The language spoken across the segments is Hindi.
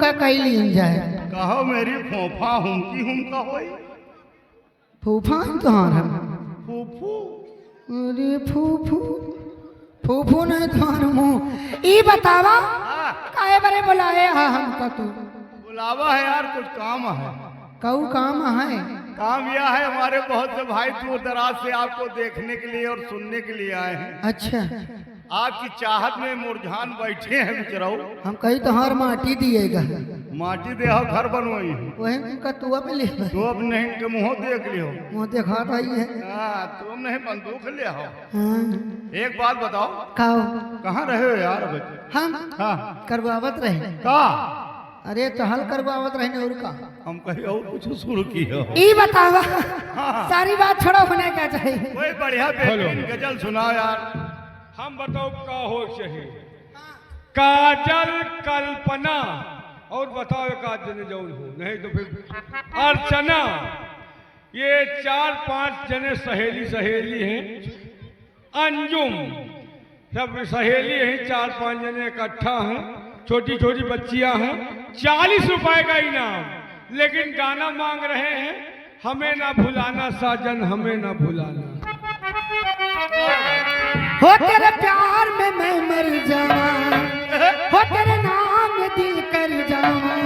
का कई लीन जाए। कहो मेरी फोफा हूँ की हूँ कहो फूफा तुम्हारा फूफू। अरे फूफू फूफू नहीं तुम्हारा मुँह ई बतावा काहे बरे बुलाए हा हमका तू। बुलावा है यार, कुछ काम है। कऊ काम है? काम यह है हमारे बहुत से भाई दूर दराज से आपको देखने के लिए और सुनने के लिए आए हैं। अच्छा आपकी चाहत में मुरझान बैठे हैं बिचराऊ। हम कहीं तो हर माटी दिएगा। माटी दे घर बनवाई वही का तू अब ले तो अब नहीं के मुँह देख लियो। मुँह देखा रही है। हाँ तुम नहीं बंदूक ले आओ। हाँ एक बात बताओ, खाओ। कहाँ रहे हो यार अभी? हम हाँ करवावत रहे का? अरे तो हल करवावत रहे और का हम कहीं और कुछ शुरू की हो। ई बतावा सारी बात छोड़ो होने क्या चाहिए। कोई बढ़िया बेहतरीन गजल सुनाओ यार। हम बताओ का हो चाहिए। काजल कल्पना और बताओ एक आध जने जौन हो, नहीं तो फिर अर्चना। ये 4-5 जने सहेली सहेली हैं। अंजुम सब सहेली हैं, 4-5 जने इकट्ठा हैं। छोटी छोटी बच्चियां हैं। 40 रुपए का इनाम, लेकिन गाना मांग रहे हैं हमें ना भुलाना साजन, हमें ना भुलाना। हो तेरे प्यार में मैं मर जावा, हो तेरे नाम में दिल कर जावा,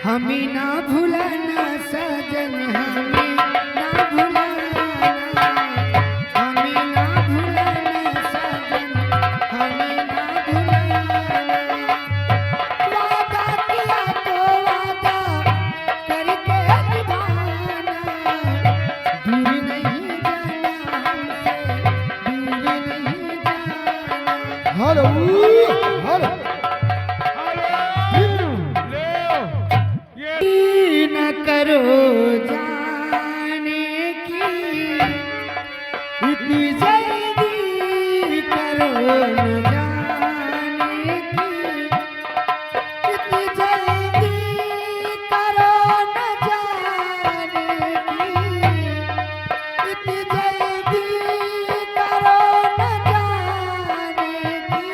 हमें ना भुलाना सजन, हमें ना भुलाना, हमें ना भुलाना सजन, हमें ना भुलाना। वादा किया तो वादा करके निभाना, दूर नहीं जाना हमसे, दूर नहीं जाना। हेलो हेलो न करो जाने की इतनी जल्दी, करो न जाने की इतनी जल्दी, करो न जाने की इतनी जल्दी, करो न जाने की।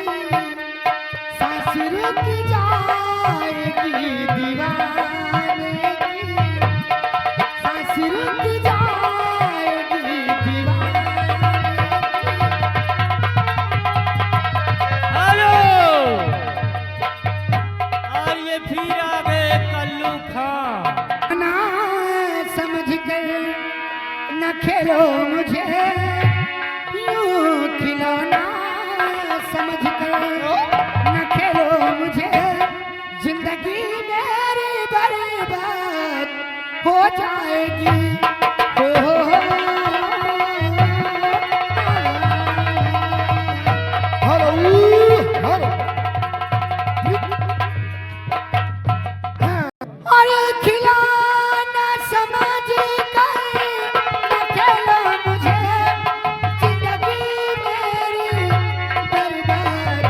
सांस रुक जाएगी दीवाने की, सांस रुक जाएगी दीवाने हेलो, और ये फिर आ गए कल्लू खां। की। ना समझ कर न खेलो मुझे यूं खिलौना, समझ कर न खेलो मुझे, जिंदगी मेरी बर्बाद हो जाएगी। हो हेलो हेलो और खिलौना समझ कर न खेलो मुझे, जिंदगी मेरी बर्बाद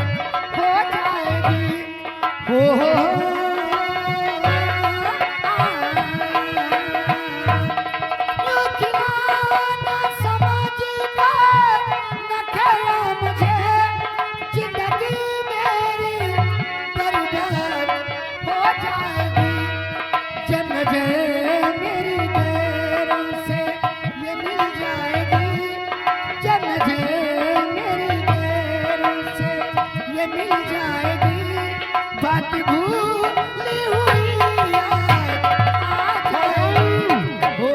हो जाएगी। हो खिलौना समझ कर न खेलो मुझे, जिंदगी मेरी बर्बाद हो जाएगी। जन्म मेरी गैरों से ये मिल जाएगी, जन्म मेरी गैरों से ये मिल जाएगी। बात भूली हुई याद आ जाएगी। हो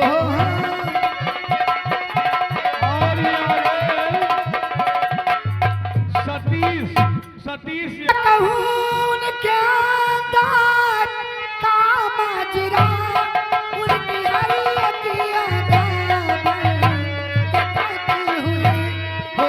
और ये आ गए सतीश। सतीश कहूँ क्या दात का माजरा, उनकी हर किया कहती हुई। हो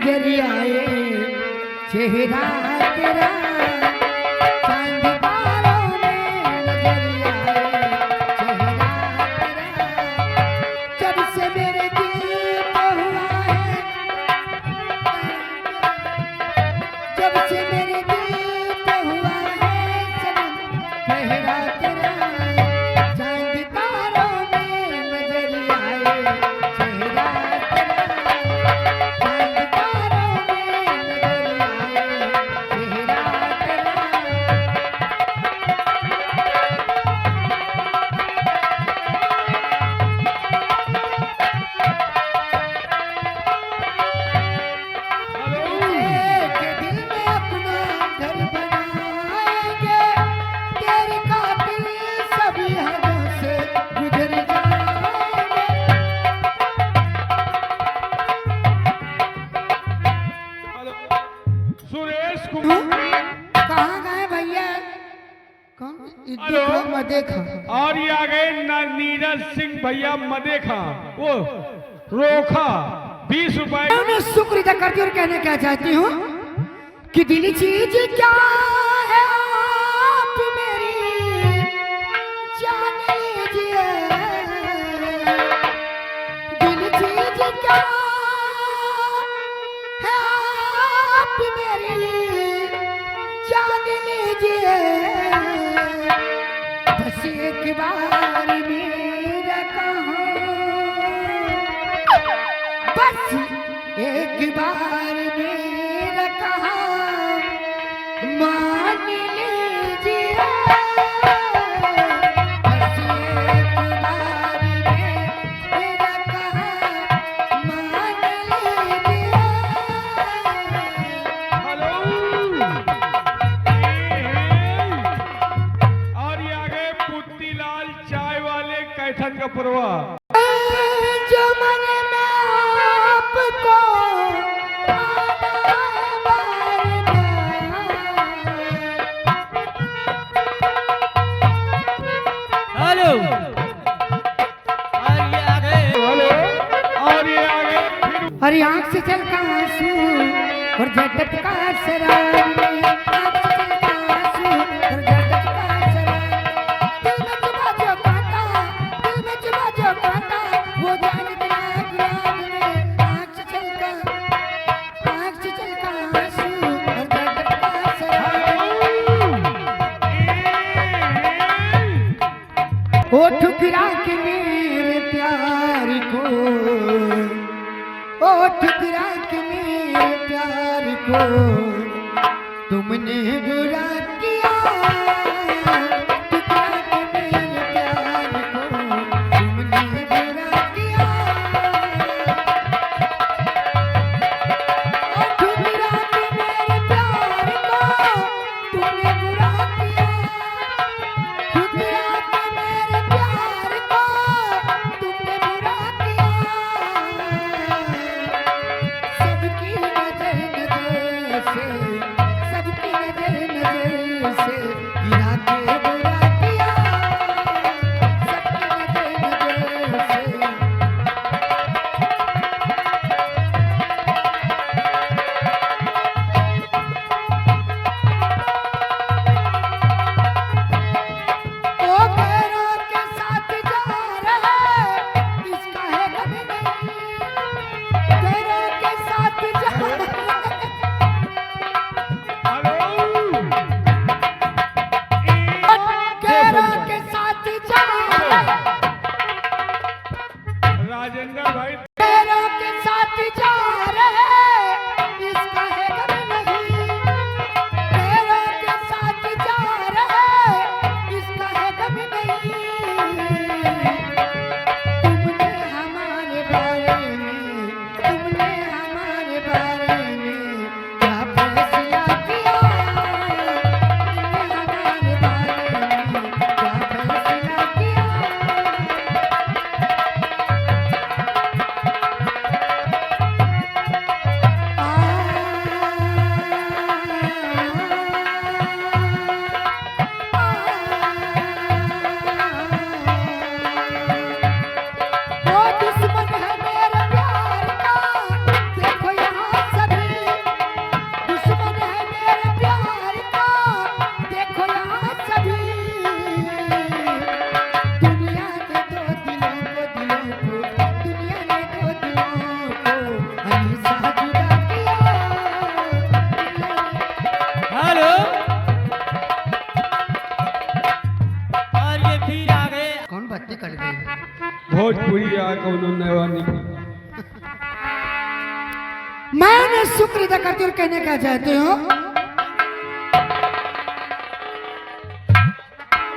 नजर आए चेहरा तेरा चांद तारों में नजर आए चेहरा तेरा जब से मेरे दिल पे हुआ है जब से मेरे दिल पे हुआ है सनम चेहरा तेरा चांद तारों में नजर आए चेहरा तेरा चांद तारों में नजर आए चेहरा तेरा के दिल में अपना घर बनाएंगे तेरे कातिल सभी हदों से गुजर जाएंगे। सुरेश कुमार कहाँ गए भैया? कौन? हेलो। देखा और ये आ गए नीरज सिंह भैया मदेखा वो रोखा 20 रुपए मैं शुक्र अदा करती हूँ और कहना क्या चाहती हूँ कि दिल चीज क्या है आप मेरी जान लीजिए दिल चीज क्या है आप मेरी जान लीजिए बस एक बार मेरा कहो बस एक बार मेरा कहा मान लीजिए बस एक बार मेरा कहा मान लीजिए हेलो और ये आ गए पुत्तीलाल चाय वाले कैथन का पुरवा जो मन में आपको आना है हेलो और ये आ गए हेलो और ये आ गए फिर हरी आंख से चलता आंसू और झटक का शराब में आंख से चलता आंसू और झटक का शराब दिल में चुभा जो कांटा दिल में चुभा जो कांटा वो जान गया गुलाब में आंख से चलता आंसू और झटक का शराब ओ ठुकरा के मेरे प्यार को ओ ठुकरा के मेरे प्यार को तुमने बुरा किया ठुकरा के मेरे प्यार को तुमने बुरा किया ओ ठुकरा के मेरे प्यार को तुमने बुरा किया ठुकरा के मेरे प्यार को तुमने बुरा किया सबकी नजर नजर से गिरा मैंने शुक्र अदा करती हूँ। कहने का चाहते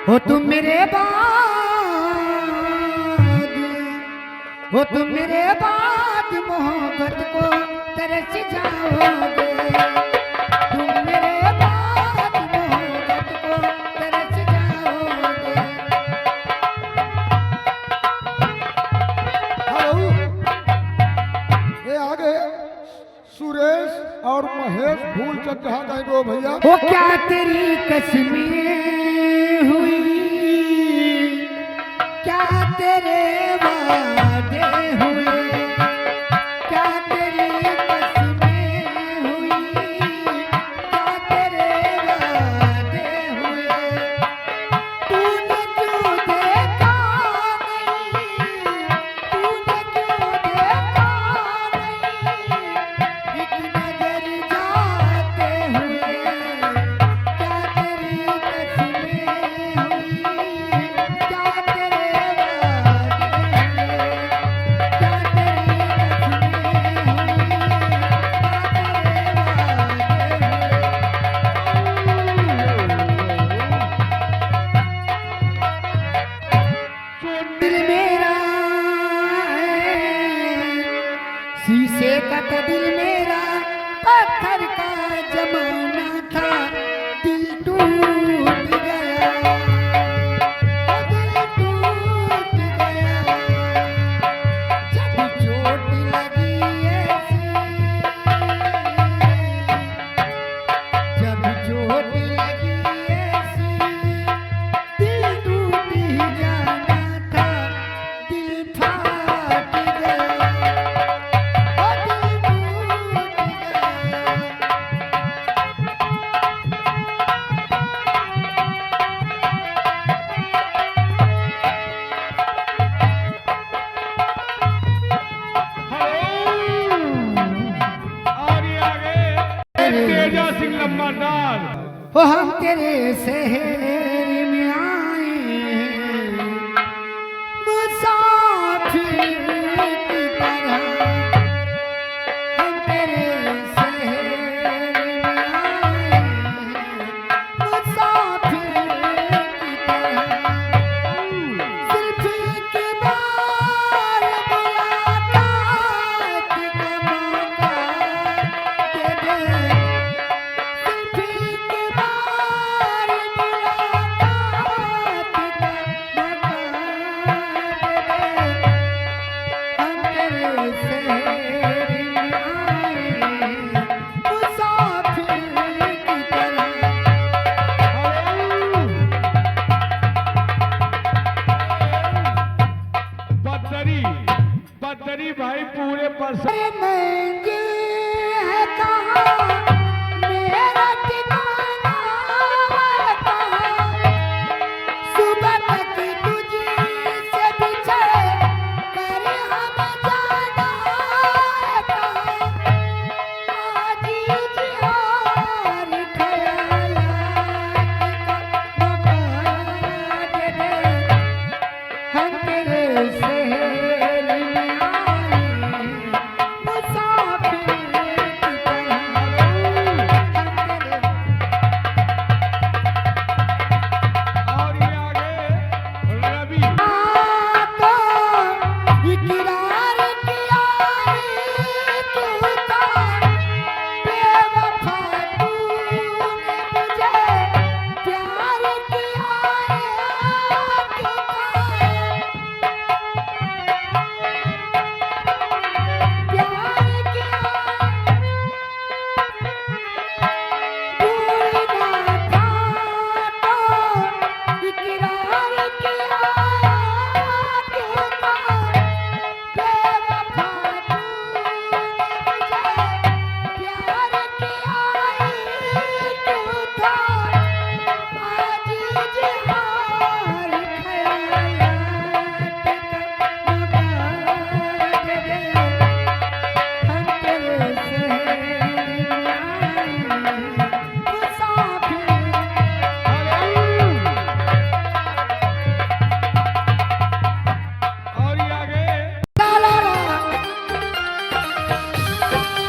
हो तुम मेरे बाद, हो तुम मेरे बाद मोहब्बत को तरस जाओगे। तुम मेरे बाद मोहब्बत को तरस जाओगे। हेलो, ये आगे सुरेश और महेश फूलचंद जहाँ कहीं गो भैया। वो क्या तेरी कसमें हुई, क्या तेरे वादे हुए, क्या तेरी कसमें हुई, क्या तेरे वादे हुए। तूने क्यों देखा नहीं, तूने क्यों देखा नहीं, एक नजर जाते हुए। क्या तेरी कसमें हुई, क्या तेरे वादे हुए, क्या तेरी दिल मेरा शीशे का था दिल मेरा, पत्थर का जमाना था, दिल टूट गया, दिल टूट गया। जब चोट लगी ऐसी, जब चोट लगी ऐसी, दिल टूट ही जाना था, दिल फाट गया, दिल टूट गया। और ये आगे तेजा सिंह लम्बादार। वो हम तेरे शहर में आए हैं, मुसाफिर की तरह। हम तेरे शहर में आए हैं, मुसाफिर की तरह। सिर्फ एक बार मुलाकात का मौका दे दे। बदरी बदरी भाई पूरे पर मेरा ठिकाना है कहाँ? सुबह तक तुझसे बिछड़ कर हम जाना है कहाँ? आजीज और ख्यालात का मौका दे दे। हम तेरे शहर में आए हैं, मुसाफिर की तरह। और ये आगे रवि तो इकरार किया है तू तो, बेवफा तूने मुझे प्यार किया है तू तो। प्यार किया भूलना था तो इकरार किया तू तो। बेवफा तूने मुझे प्यार किया है तू तो। आज इजहार ख्यालात का मौका दे दे। हम तेरे शहर में आए हैं,